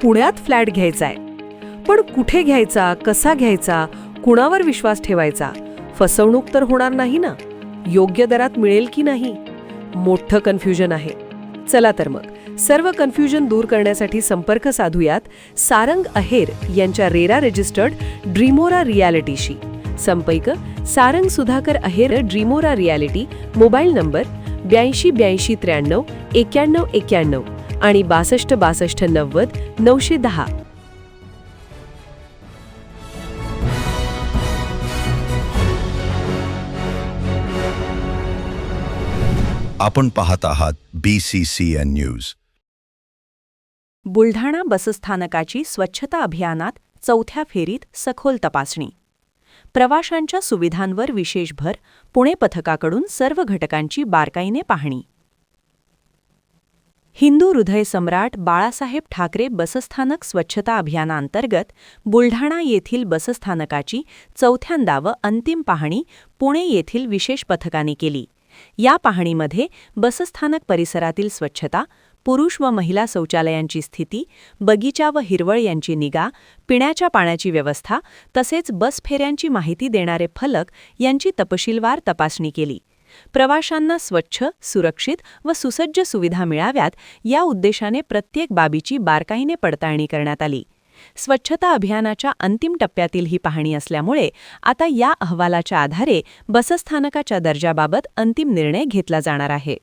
पुण्यात फ्लॅट घ्यायचाय. पण कुठे घ्यायचा, कसा घ्यायचा, कुणावर विश्वास ठेवायचा? फसवणूक तर होणार नाही ना? योग्य दरात मिळेल की नाही? मोठं कन्फ्युजन आहे. चला तर मग सर्व कन्फ्युजन दूर करण्यासाठी संपर्क साधूयात सारंग अहेर यांच्या रेरा रजिस्टर्ड ड्रीमोरा रियालिटीशी. संपर्क सारंग सुधाकर अहेर, ड्रीमोरा रियालिटी. मोबाईल नंबर 82 83 91 91 आणि 62 62 90 910. आपण पाहत आहात BCCN न्यूज. बुलढाणा बसस्थानकाची स्वच्छता अभियानात चौथ्या फेरीत सखोल तपासणी. प्रवाशांच्या सुविधांवर विशेष भर. पुणे पथकाकडून सर्व घटकांची बारकाईने पाहणी. हिंदू हृदय सम्राट बाळासाहेब ठाकरे बसस्थानक स्वच्छता अभियानांतर्गत बुलढाणा येथील बसस्थानकाची चौथ्यांदा व अंतिम पाहणी पुणे येथील विशेष पथकाने केली. या पाहणीमध्ये बसस्थानक परिसरातील स्वच्छता, पुरुष व महिला शौचालयांची स्थिती, बगीचा व हिरवळ यांची निगा, पिण्याच्या पाण्याची व्यवस्था तसेच बस फेऱ्यांची माहिती देणारे फलक यांची तपशीलवार तपासणी केली. प्रवाशांना स्वच्छ, सुरक्षित व सुसज्ज सुविधा मिळाव्यात या उद्देशाने प्रत्येक बाबीची बारकाईने पडताळणी करण्यात आली. स्वच्छता अभियानाच्या अंतिम टप्प्यातील ही पाहणी असल्यामुळे आता या अहवालाच्या आधारे बसस्थानकाच्या दर्जाबाबत अंतिम निर्णय घेतला जाणार आहे.